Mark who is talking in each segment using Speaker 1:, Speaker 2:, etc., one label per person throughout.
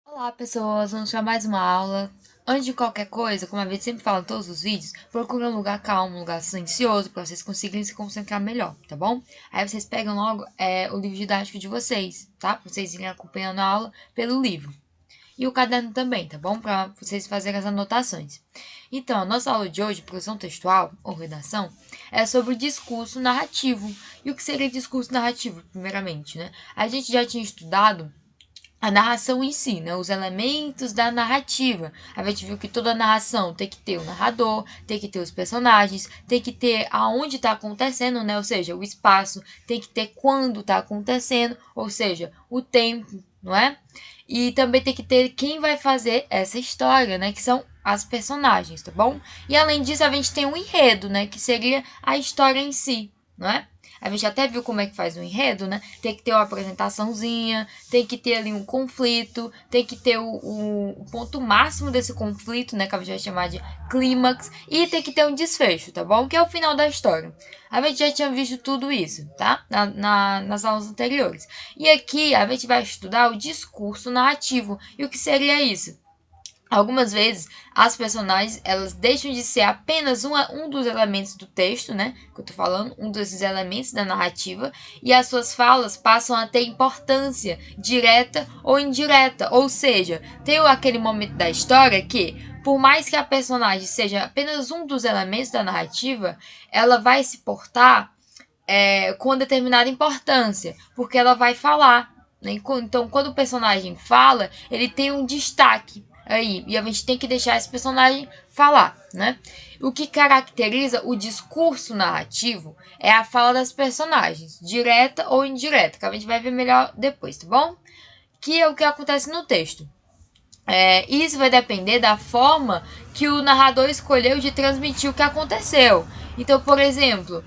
Speaker 1: Olá, pessoas! Vamos para mais uma aula. Antes de qualquer coisa, como a gente sempre fala em todos os vídeos, procure um lugar calmo, um lugar silencioso, para vocês conseguirem se concentrar melhor, tá bom? Aí vocês pegam logo o livro didático de vocês, tá? Pra vocês irem acompanhando a aula pelo livro. E o caderno também, tá bom? Para vocês fazerem as anotações. Então, a nossa aula de hoje, produção textual ou redação, é sobre discurso narrativo. E o que seria discurso narrativo, primeiramente, né? A gente já tinha estudado a narração em si, né? Os elementos da narrativa. A gente viu que toda narração tem que ter o narrador, tem que ter os personagens, tem que ter aonde está acontecendo, né? Ou seja, o espaço, tem que ter quando está acontecendo, ou seja, o tempo, não é? E também tem que ter quem vai fazer essa história, né? Que são as personagens, tá bom? E além disso, a gente tem um enredo, né? Que seria a história em si, não é? A gente até viu como é que faz o enredo, né? Tem que ter uma apresentaçãozinha, tem que ter ali um conflito, tem que ter o ponto máximo desse conflito, né? Que a gente vai chamar de clímax, e tem que ter um desfecho, tá bom? Que é o final da história. A gente já tinha visto tudo isso, tá? Nas aulas anteriores. E aqui a gente vai estudar o discurso narrativo. E o que seria isso? Algumas vezes, as personagens, elas deixam de ser apenas um dos elementos do texto, né? Que eu tô falando, um desses elementos da narrativa, e as suas falas passam a ter importância direta ou indireta. Ou seja, tem aquele momento da história que, por mais que a personagem seja apenas um dos elementos da narrativa, ela vai se portar com determinada importância, porque ela vai falar. Né? Então, quando o personagem fala, ele tem um destaque aí, e a gente tem que deixar esse personagem falar, né? O que caracteriza o discurso narrativo é a fala das personagens, direta ou indireta, que a gente vai ver melhor depois, tá bom? Que é o que acontece no texto. Isso vai depender da forma que o narrador escolheu de transmitir o que aconteceu. Então, por exemplo,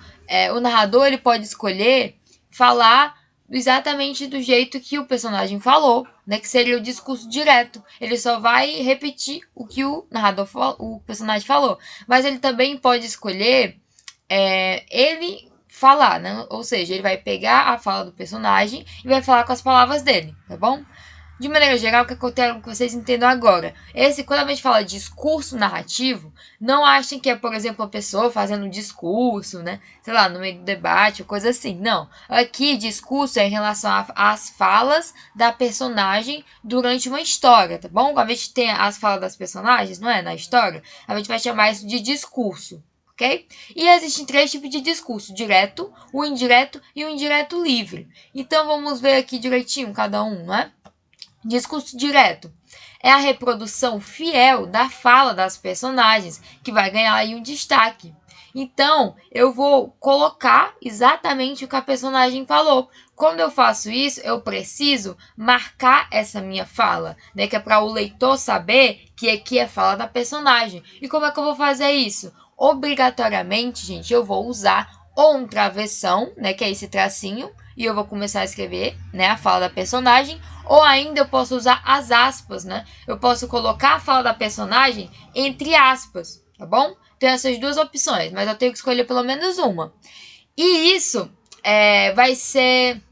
Speaker 1: o narrador ele pode escolher falar exatamente do jeito que o personagem falou, né, que seria o discurso direto. Ele só vai repetir o que o personagem falou. Mas ele também pode escolher ele falar, né? Ou seja, ele vai pegar a fala do personagem e vai falar com as palavras dele, tá bom? De maneira geral, o que eu quero que vocês entendam agora? Quando a gente fala de discurso narrativo, não achem que é, por exemplo, uma pessoa fazendo um discurso, né? Sei lá, no meio do debate, ou coisa assim. Não. Aqui, discurso é em relação às falas da personagem durante uma história, tá bom? A gente tem as falas das personagens, não é? Na história, a gente vai chamar isso de discurso. Okay? E existem três tipos de discurso: direto, o indireto e o indireto livre. Então vamos ver aqui direitinho cada um, não é? Discurso direto é a reprodução fiel da fala das personagens, que vai ganhar aí um destaque. Então, eu vou colocar exatamente o que a personagem falou. Quando eu faço isso, eu preciso marcar essa minha fala, né? Que é para o leitor saber que aqui é fala da personagem. E como é que eu vou fazer isso? Obrigatoriamente, gente, eu vou usar ou um travessão, né? Que é esse tracinho, e eu vou começar a escrever, né? A fala da personagem. Ou ainda eu posso usar as aspas, né? Eu posso colocar a fala da personagem entre aspas, tá bom? Tem essas duas opções, mas eu tenho que escolher pelo menos uma. E isso vai ser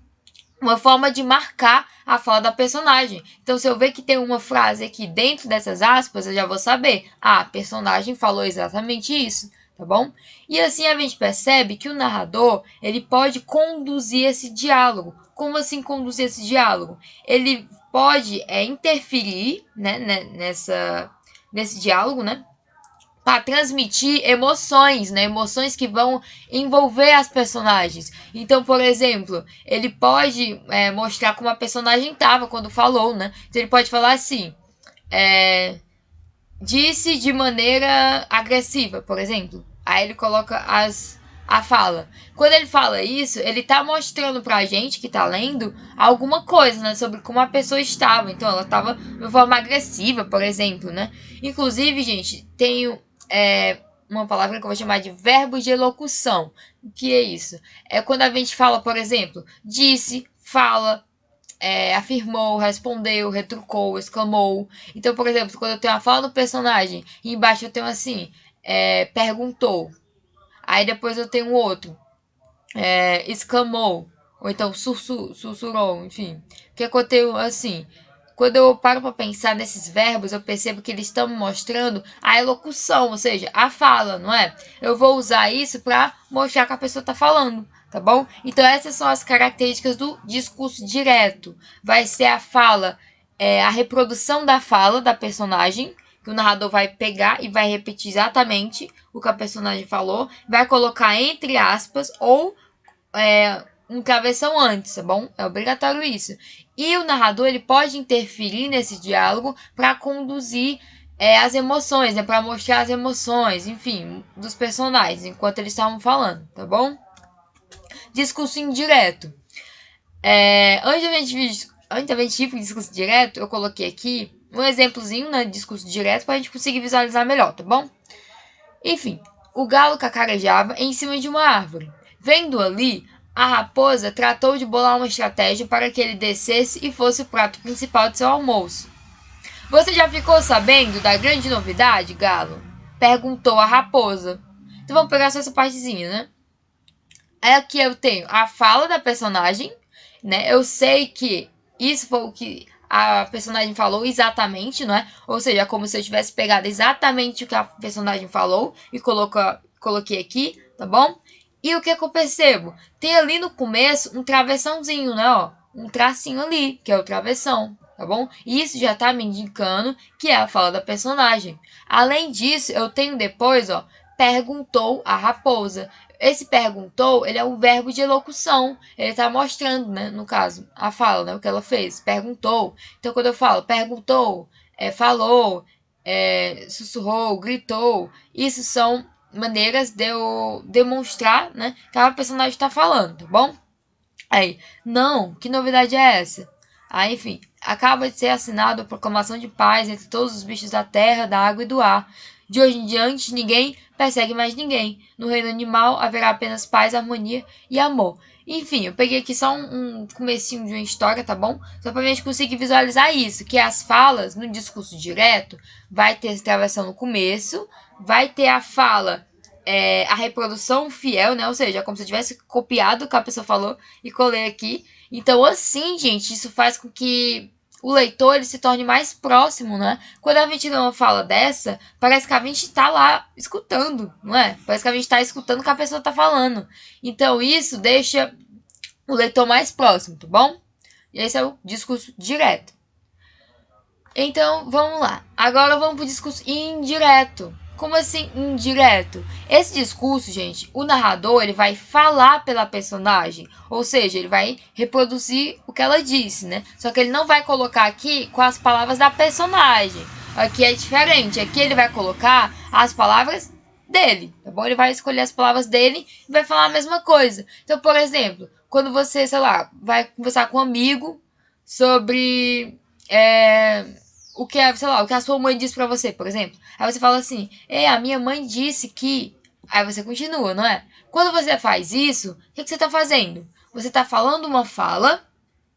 Speaker 1: uma forma de marcar a fala da personagem. Então, se eu ver que tem uma frase aqui dentro dessas aspas, eu já vou saber. Ah, a personagem falou exatamente isso, tá bom? E assim a gente percebe que o narrador, ele pode conduzir esse diálogo. Como assim conduzir esse diálogo? Ele pode interferir, né, nesse diálogo, né? Para transmitir emoções, né? Emoções que vão envolver as personagens. Então, por exemplo, ele pode mostrar como a personagem estava quando falou, né? Então, ele pode falar assim: disse de maneira agressiva, por exemplo. Aí ele coloca a fala. Quando ele fala isso, ele tá mostrando pra gente que tá lendo alguma coisa, né? Sobre como a pessoa estava. Então, ela estava de forma agressiva, por exemplo, né? Inclusive, gente, tem uma palavra que eu vou chamar de verbo de elocução. O que é isso? É quando a gente fala, por exemplo, disse, fala, afirmou, respondeu, retrucou, exclamou. Então, por exemplo, quando eu tenho a fala do personagem e embaixo eu tenho assim, perguntou. Aí depois eu tenho outro, exclamou. Ou então sussurrou, enfim. O que é que eu tenho assim? quando eu paro para pensar nesses verbos, eu percebo que eles estão me mostrando a elocução, ou seja, a fala, não é? Eu vou usar isso para mostrar que a pessoa está falando, tá bom? Então, essas são as características do discurso direto. Vai ser a fala, a reprodução da fala da personagem, que o narrador vai pegar e vai repetir exatamente o que a personagem falou, vai colocar entre aspas ou um travessão antes, tá bom? É obrigatório isso. E o narrador ele pode interferir nesse diálogo para conduzir as emoções, né? Para mostrar as emoções, enfim, dos personagens enquanto eles estavam falando, tá bom? Discurso indireto. Antes da gente ir para o discurso direto, eu coloquei aqui um exemplozinho, né, de discurso direto para a gente conseguir visualizar melhor, tá bom? Enfim, o galo cacarejava em cima de uma árvore. Vendo ali, a raposa tratou de bolar uma estratégia para que ele descesse e fosse o prato principal de seu almoço. Você já ficou sabendo da grande novidade, galo? Perguntou a raposa. Então vamos pegar só essa partezinha, né? Aqui eu tenho a fala da personagem, né? Eu sei que isso foi o que a personagem falou exatamente, não é? Ou seja, como se eu tivesse pegado exatamente o que a personagem falou e coloquei aqui, tá bom? E o que eu percebo? Tem ali no começo um travessãozinho, né? Ó, um tracinho ali, que é o travessão, tá bom? E isso já tá me indicando que é a fala da personagem. Além disso, eu tenho depois, ó, perguntou a raposa. Esse perguntou, ele é um verbo de elocução. Ele está mostrando, né, no caso, a fala, né, o que ela fez. Perguntou. Então, quando eu falo perguntou, falou, sussurrou, gritou, isso são maneiras de eu demonstrar, né, que a personagem está falando, tá bom? Aí, não, que novidade é essa? Aí, enfim, acaba de ser assinada a proclamação de paz entre todos os bichos da terra, da água e do ar. De hoje em diante, ninguém persegue mais ninguém. No reino animal haverá apenas paz, harmonia e amor. Enfim, eu peguei aqui só um comecinho de uma história, tá bom? Só pra gente conseguir visualizar isso, que as falas no discurso direto vai ter essa travessão no começo, vai ter a fala, a reprodução fiel, né? Ou seja, como se eu tivesse copiado o que a pessoa falou e colei aqui. Então, assim, gente, isso faz com que o leitor ele se torne mais próximo, né? Quando a gente lê uma fala dessa, parece que a gente está lá escutando, não é? Parece que a gente está escutando o que a pessoa está falando. Então, isso deixa o leitor mais próximo, tá bom? E esse é o discurso direto. Então, vamos lá. Agora vamos para o discurso indireto. Como assim indireto? Esse discurso, gente, o narrador ele vai falar pela personagem, ou seja, ele vai reproduzir o que ela disse, né? Só que ele não vai colocar aqui com as palavras da personagem. Aqui é diferente. Aqui ele vai colocar as palavras dele, tá bom? Ele vai escolher as palavras dele e vai falar a mesma coisa. Então, por exemplo, quando você, sei lá, vai conversar com um amigo sobre o que sei lá, o que a sua mãe disse pra você, por exemplo. Aí você fala assim, a minha mãe disse que... Aí você continua, não é? Quando você faz isso, o que você tá fazendo? Você tá falando uma fala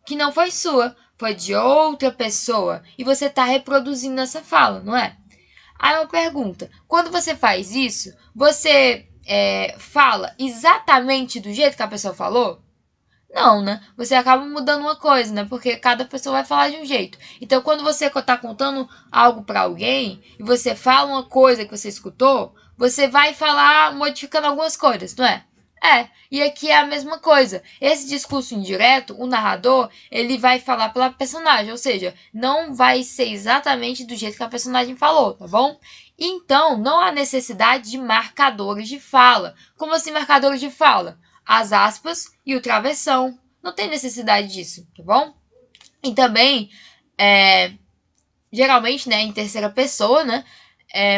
Speaker 1: que não foi sua, foi de outra pessoa. E você tá reproduzindo essa fala, não é? Aí uma pergunta, quando você faz isso, você fala exatamente do jeito que a pessoa falou? Não, né? Você acaba mudando uma coisa, né? Porque cada pessoa vai falar de um jeito. Então, quando você tá contando algo para alguém e você fala uma coisa que você escutou, você vai falar modificando algumas coisas, não é? E aqui é a mesma coisa. Esse discurso indireto, o narrador, ele vai falar pela personagem, ou seja, não vai ser exatamente do jeito que a personagem falou, tá bom? Então, não há necessidade de marcadores de fala. Como assim marcadores de fala? As aspas e o travessão. Não tem necessidade disso, tá bom? E também, geralmente, né, em terceira pessoa, né?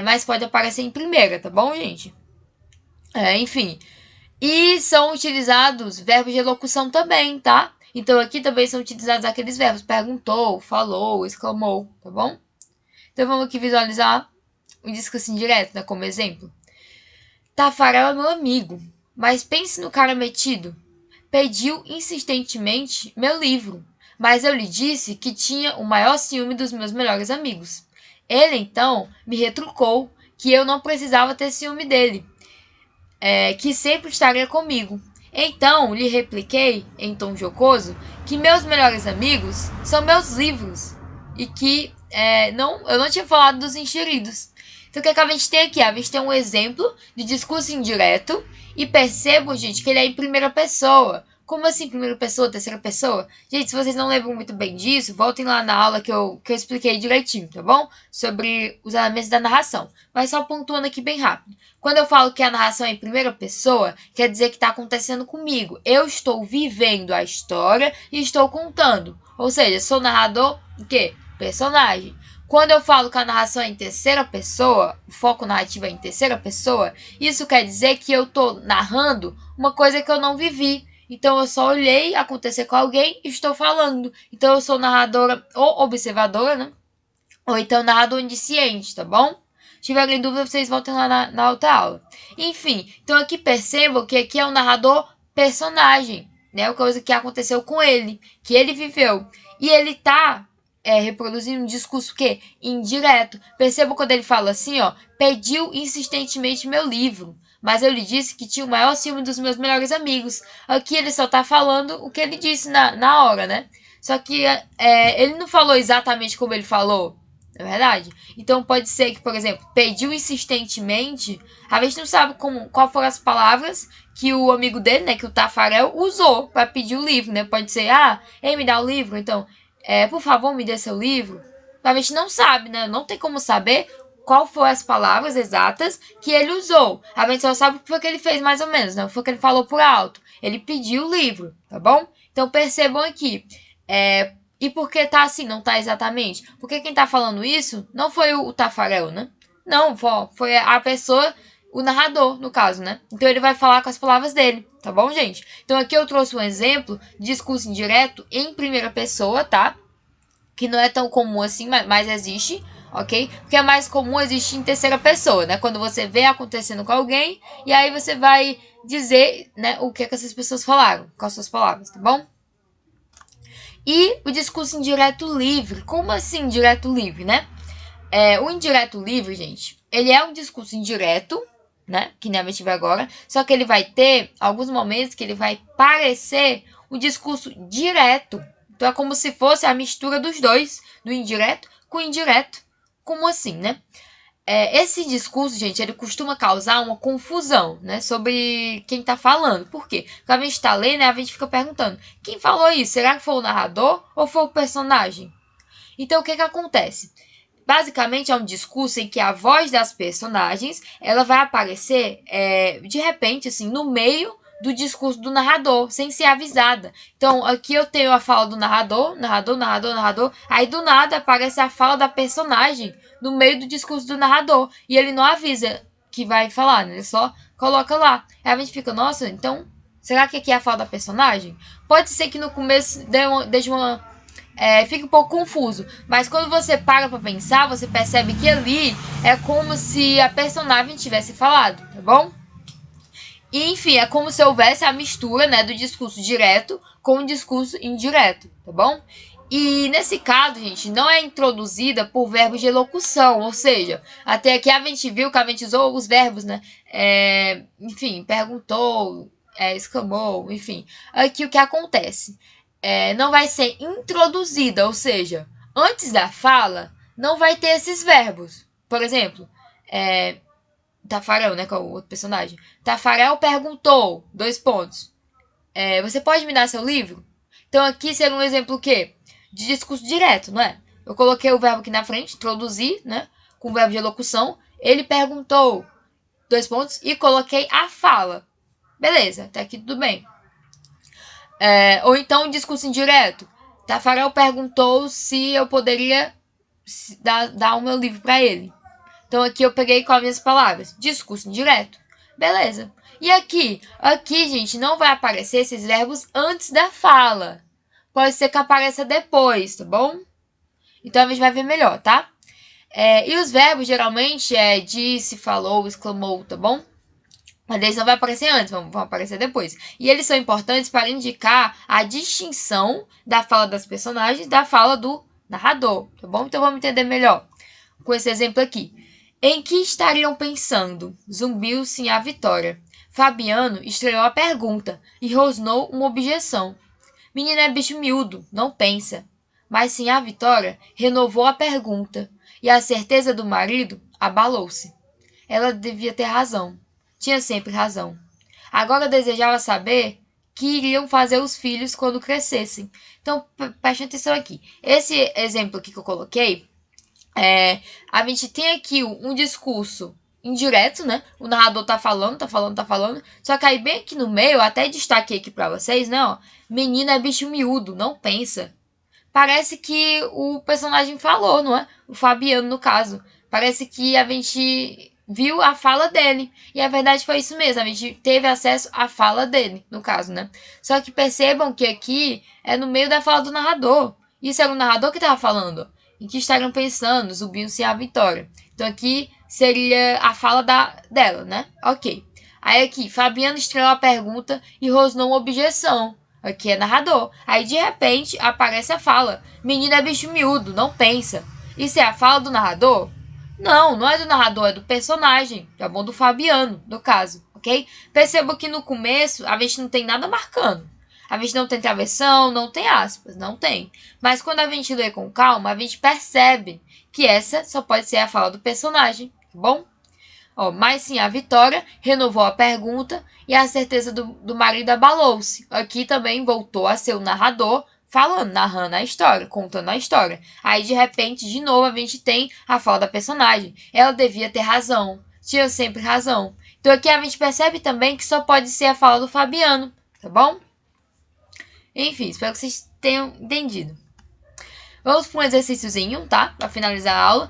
Speaker 1: Mas pode aparecer em primeira, tá bom, gente? Enfim. E são utilizados verbos de elocução também, tá? Então aqui também são utilizados aqueles verbos perguntou, falou, exclamou, tá bom? Então vamos aqui visualizar o discurso indireto, né, como exemplo. Tafarel é meu amigo, mas pense no cara metido. Pediu insistentemente meu livro, mas eu lhe disse que tinha o maior ciúme dos meus melhores amigos. Ele então me retrucou que eu não precisava ter ciúme dele, que sempre estaria comigo. Então lhe repliquei, em tom jocoso, que meus melhores amigos são meus livros. e que eu não tinha falado dos enxeridos. Então, o que a gente tem aqui? A gente tem um exemplo de discurso indireto e percebam, gente, que ele é em primeira pessoa. Como assim, primeira pessoa, terceira pessoa? Gente, se vocês não lembram muito bem disso, voltem lá na aula que eu expliquei direitinho, tá bom? Sobre os elementos da narração. Mas só pontuando aqui bem rápido. Quando eu falo que a narração é em primeira pessoa, quer dizer que está acontecendo comigo. Eu estou vivendo a história e estou contando. Ou seja, sou narrador, o quê? Personagem. Quando eu falo que a narração é em terceira pessoa, o foco narrativo é em terceira pessoa, isso quer dizer que eu estou narrando uma coisa que eu não vivi. Então, eu só olhei acontecer com alguém e estou falando. Então, eu sou narradora ou observadora, né? Ou então narrador onisciente, tá bom? Se tiverem dúvida, vocês voltem lá na outra aula. Enfim, então aqui percebam que aqui é um narrador personagem, né? Uma coisa que aconteceu com ele, que ele viveu. E ele tá reproduzindo um discurso que indireto. Percebam quando ele fala assim, ó, pediu insistentemente meu livro, mas eu lhe disse que tinha o maior ciúme dos meus melhores amigos. Aqui ele só tá falando o que ele disse na hora, né? Só que ele não falou exatamente como ele falou, não é verdade? Então pode ser que, por exemplo, pediu insistentemente, a gente não sabe qual foram as palavras que o amigo dele, né, que o Tafarel, usou para pedir o livro, né? Pode ser, ei, me dá o livro, então, por favor, me dê seu livro. A gente não sabe, né? Não tem como saber qual foram as palavras exatas que ele usou. A gente só sabe o que foi que ele fez, mais ou menos, né? O que foi que ele falou por alto. Ele pediu o livro, tá bom? Então percebam aqui. E por que tá assim? Não tá exatamente? Porque quem tá falando isso não foi o Tafarel, né? Não, foi a pessoa, o narrador, no caso, né? Então ele vai falar com as palavras dele, tá bom, gente? Então aqui eu trouxe um exemplo de discurso indireto em primeira pessoa, tá? Que não é tão comum assim, mas existe, ok? Porque é mais comum existir em terceira pessoa, né? Quando você vê acontecendo com alguém e aí você vai dizer, né, o que essas pessoas falaram, com as suas palavras, tá bom? E o discurso indireto livre. Como assim indireto livre, né? O indireto livre, gente, ele é um discurso indireto, né? Que nem a gente vê agora. Só que ele vai ter alguns momentos que ele vai parecer um discurso direto. Então é como se fosse a mistura dos dois, do indireto com o indireto. Como assim, né? Esse discurso, gente, ele costuma causar uma confusão, né, sobre quem tá falando. Por quê? Porque a gente tá lendo, né, a gente fica perguntando, quem falou isso? Será que foi o narrador ou foi o personagem? Então, o que acontece? Basicamente, é um discurso em que a voz das personagens, ela vai aparecer, de repente, assim, no meio do discurso do narrador, sem ser avisada. Então, aqui eu tenho a fala do narrador, aí do nada aparece a fala da personagem no meio do discurso do narrador, e ele não avisa que vai falar, né? Ele só coloca lá. Aí a gente fica, nossa, então, será que aqui é a fala da personagem? Pode ser que no começo deixe fica um pouco confuso, mas quando você para pra pensar, você percebe que ali é como se a personagem tivesse falado, tá bom? E, enfim, é como se houvesse a mistura, né, do discurso direto com o discurso indireto, tá bom? E nesse caso, gente, não é introduzida por verbos de elocução, ou seja, até aqui a gente viu que a gente usou os verbos, né? Enfim, perguntou, exclamou, enfim. Aqui o que acontece? Não vai ser introduzida, ou seja, antes da fala, não vai ter esses verbos. Por exemplo, Tafarel, né, que é o outro personagem. Tafarel perguntou, : você pode me dar seu livro? Então aqui seria um exemplo o quê? De discurso direto, não é? Eu coloquei o verbo aqui na frente, introduzir, né, com o verbo de elocução. Ele perguntou, : e coloquei a fala. Beleza, até aqui tudo bem. Ou então um discurso indireto. Tafarel perguntou se eu poderia dar o meu livro para ele. Então aqui eu peguei com as minhas palavras. Discurso indireto. Beleza. E aqui, gente, não vai aparecer esses verbos antes da fala. Pode ser que apareça depois, tá bom? Então a gente vai ver melhor, tá? E os verbos geralmente disse, falou, exclamou, tá bom? Mas eles não vão aparecer antes, vão aparecer depois. E eles são importantes para indicar a distinção da fala das personagens da fala do narrador, tá bom? Então vamos entender melhor com esse exemplo aqui. Em que estariam pensando? Zumbiu-se a Vitória. Fabiano estranhou a pergunta e rosnou uma objeção. Menina é bicho miúdo, não pensa. mas sim a Vitória renovou a pergunta, e a certeza do marido abalou-se. Ela devia ter razão. Tinha sempre razão. Agora desejava saber que iriam fazer os filhos quando crescessem. Então, preste atenção aqui. Esse exemplo aqui que eu coloquei, a gente tem aqui um discurso indireto, né? O narrador tá falando. Só que aí bem aqui no meio, eu até destaquei aqui pra vocês, né? Ó, menina é bicho miúdo, não pensa. Parece que o personagem falou, não é? O Fabiano, no caso. Parece que a gente viu a fala dele. E a verdade foi isso mesmo. A gente teve acesso à fala dele, no caso, né? Só que percebam que aqui é no meio da fala do narrador. Isso era o narrador que estava falando. Em que estariam pensando, subindo-se a Vitória. Então aqui seria a fala dela, né? Ok. Aí aqui, Fabiano estrelou a pergunta e rosnou uma objeção. Aqui é narrador. Aí de repente aparece a fala: menina é bicho miúdo, não pensa. Isso é a fala do narrador? Não, não é do narrador, é do personagem, tá bom? Do Fabiano, no caso, ok? Perceba que no começo a gente não tem nada marcando. A gente não tem travessão, não tem aspas, não tem. Mas quando a gente lê com calma, a gente percebe que essa só pode ser a fala do personagem, tá bom? Ó, mas sim, a Vitória renovou a pergunta e a certeza do marido abalou-se. Aqui também voltou a ser o narrador falando, narrando a história, contando a história. Aí, de repente, de novo, a gente tem a fala da personagem. Ela devia ter razão, tinha sempre razão. Então aqui a gente percebe também que só pode ser a fala do Fabiano, tá bom? Enfim, espero que vocês tenham entendido. Vamos para um exercíciozinho, tá? Para finalizar a aula.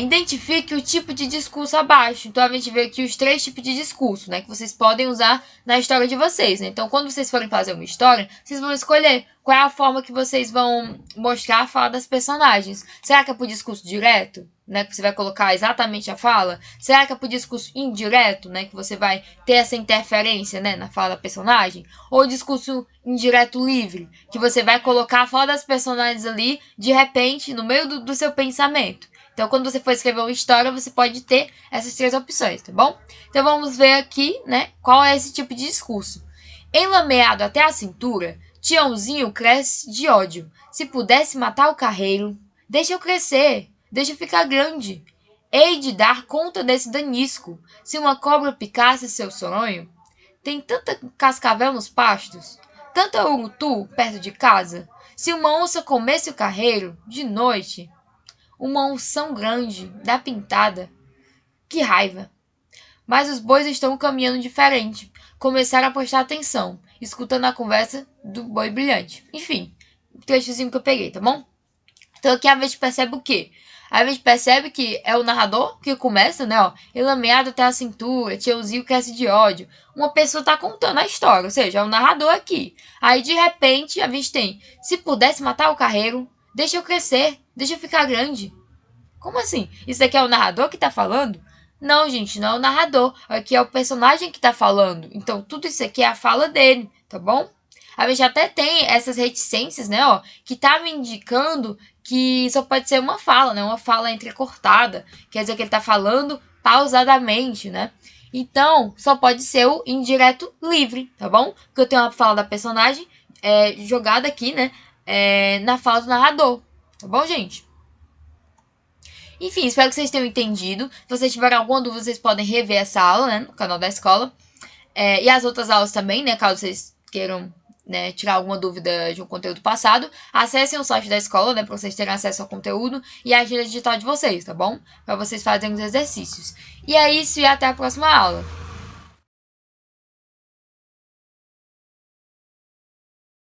Speaker 1: Identifique o tipo de discurso abaixo. Então, a gente vê aqui os 3 tipos de discurso, né? Que vocês podem usar na história de vocês, né? Então, quando vocês forem fazer uma história, vocês vão escolher qual é a forma que vocês vão mostrar a fala das personagens. Será que é por discurso direto? Né, que você vai colocar exatamente a fala? Será que é por discurso indireto, né, que você vai ter essa interferência, né, na fala da personagem? Ou discurso indireto livre, que você vai colocar a fala das personagens ali, de repente, no meio do seu pensamento? Então, quando você for escrever uma história, você pode ter essas 3 opções, tá bom? Então, vamos ver aqui, né, qual é esse tipo de discurso. Enlameado até a cintura, Tiãozinho cresce de ódio. Se pudesse matar o carreiro, deixa eu crescer. Deixa eu ficar grande. Hei de dar conta desse danisco. Se uma cobra picasse seu sonho. Tem tanta cascavel nos pastos, tanta urutu perto de casa. Se uma onça comesse o carreiro, de noite, uma unção grande, da pintada. Que raiva! Mas os bois estão caminhando diferente. Começaram a prestar atenção, escutando a conversa do boi brilhante. Enfim, o trechozinho que eu peguei, tá bom? Então aqui a gente percebe o quê? A gente percebe que é o narrador que começa, né, ó, enlameado até a cintura, Tiãozinho cresce de ódio. Uma pessoa tá contando a história, ou seja, é o narrador aqui. Aí, de repente, a gente tem, se pudesse matar o carreiro, deixa eu crescer, deixa eu ficar grande. Como assim? Isso aqui é o narrador que tá falando? Não, gente, não é o narrador. Aqui é o personagem que tá falando. Então, tudo isso aqui é a fala dele, tá bom? A gente até tem essas reticências, né, ó, que tá me indicando que só pode ser uma fala, né, uma fala entrecortada. Quer dizer que ele tá falando pausadamente, né? Então, só pode ser o indireto livre, tá bom? Porque eu tenho uma fala da personagem jogada aqui, né, na fala do narrador, tá bom, gente? Enfim, espero que vocês tenham entendido. Se vocês tiverem alguma dúvida, vocês podem rever essa aula, né, no canal da escola. E as outras aulas também, né, caso vocês queiram, né, tirar alguma dúvida de um conteúdo passado. Acessem o site da escola, né, para vocês terem acesso ao conteúdo e a agenda digital de vocês, tá bom? Para vocês fazerem os exercícios. E é isso e até a próxima aula.